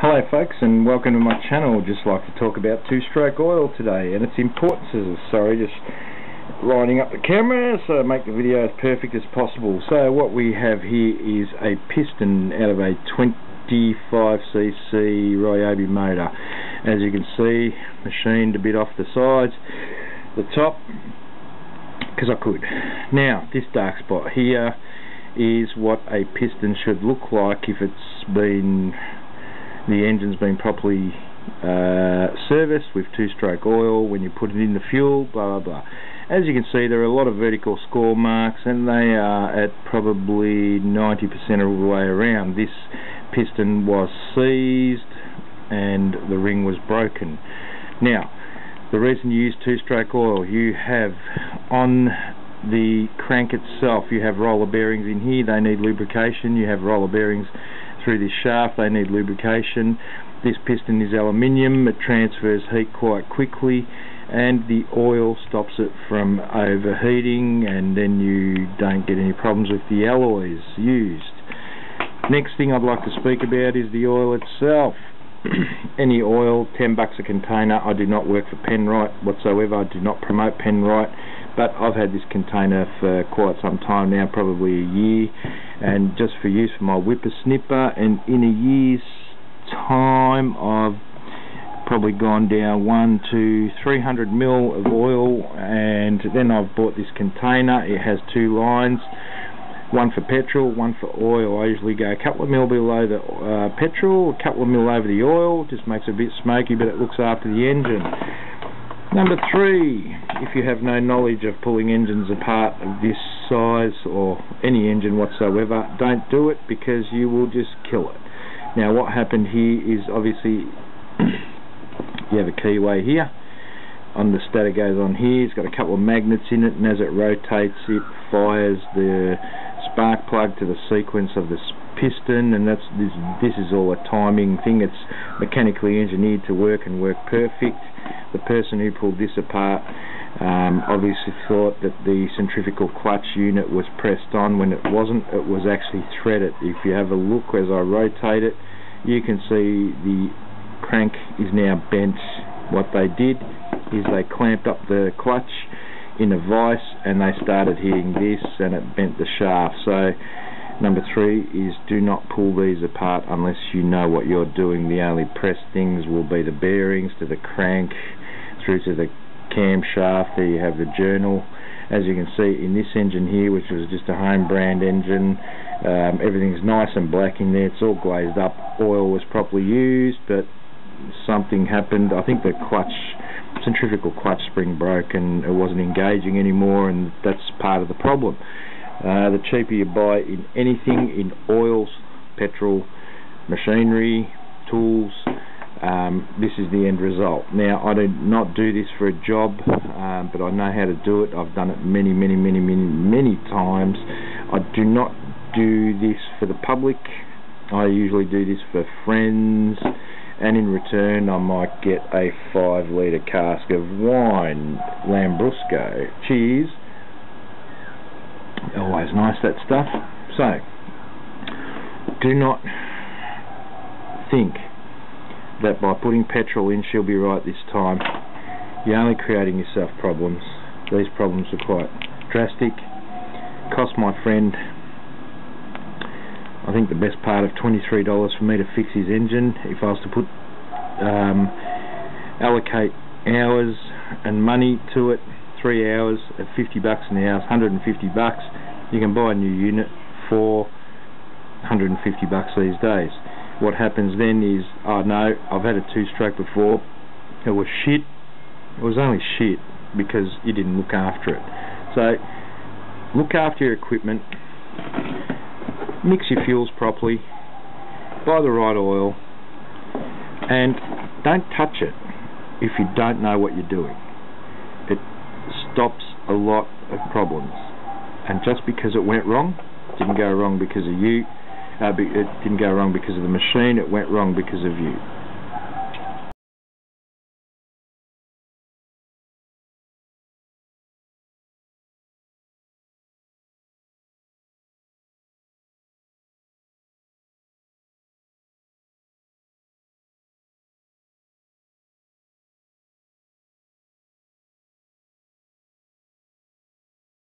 Hello folks, and welcome to my channel. Just like to talk about two-stroke oil today and its importance. Sorry, just lining up the camera so I make the video as perfect as possible. So what we have here is a piston out of a 25cc Ryobi motor. As you can see, machined a bit off the sides, the top, because I could. Now, this dark spot here is what a piston should look like if the engine's been properly serviced with two-stroke oil when you put it in the fuel, blah blah blah. As you can see, there are a lot of vertical score marks, and they are at probably 90% of the way around. This piston was seized and the ring was broken. Now, the reason you use two-stroke oil, you have on the crank itself, you have roller bearings in here, they need lubrication. You have roller bearings through this shaft, they need lubrication. This piston is aluminium, it transfers heat quite quickly, and the oil stops it from overheating, and then you don't get any problems with the alloys used. Next thing I'd like to speak about is the oil itself. Any oil, $10 a container. I do not work for Penrite whatsoever. I do not promote Penrite, but I've had this container for quite some time now, probably a year, and just for use for my whippersnipper. And in a year's time, I've probably gone down 1 to 300 mil of oil, and then I've bought this container. It has two lines, one for petrol, one for oil. I usually go a couple of mil below the petrol, a couple of mil over the oil. Just makes it a bit smoky, but it looks after the engine. Number 3, if you have no knowledge of pulling engines apart of this size, or any engine whatsoever, don't do it, because you will just kill it. Now, what happened here is, obviously, you have a keyway here. On the stator goes on here. It's got a couple of magnets in it, and as it rotates, it fires the spark plug to the sequence of this piston, and this is all a timing thing. It's mechanically engineered to work and work perfect. The person who pulled this apart obviously thought that the centrifugal clutch unit was pressed on when it wasn't. It was actually threaded. If you have a look as I rotate it, you can see the crank is now bent. What they did is they clamped up the clutch in a vise, and they started hitting this, and it bent the shaft. So number 3 is, do not pull these apart unless you know what you're doing. The only pressed things will be the bearings to the crank through to the camshaft. There you have the journal. As you can see in this engine here, which was just a home brand engine, everything's nice and black in there. It's all glazed up. Oil was properly used, but something happened. I think the centrifugal clutch spring broke, and it wasn't engaging anymore, and that's part of the problem. The cheaper you buy in anything, in oils, petrol, machinery, tools, this is the end result. Now, I do not do this for a job, but I know how to do it. I've done it many times. I do not do this for the public. I usually do this for friends, and in return I might get a 5-litre cask of wine, Lambrusco. Cheers. Always nice, that stuff. So, do not think that by putting petrol in she'll be right this time. You're only creating yourself problems. These problems are quite drastic. Cost my friend, I think, the best part of $23 for me to fix his engine. If I was to put allocate hours and money to it, 3 hours at $50 an hour, $150. You can buy a new unit for $150 these days. What happens then is, oh no, I've had a two-stroke before, it was shit. It was only shit because you didn't look after it. So, look after your equipment, mix your fuels properly, buy the right oil, and don't touch it if you don't know what you're doing. It stops a lot of problems, and just because it went wrong, didn't go wrong because of you, it didn't go wrong because of the machine, it went wrong because of you.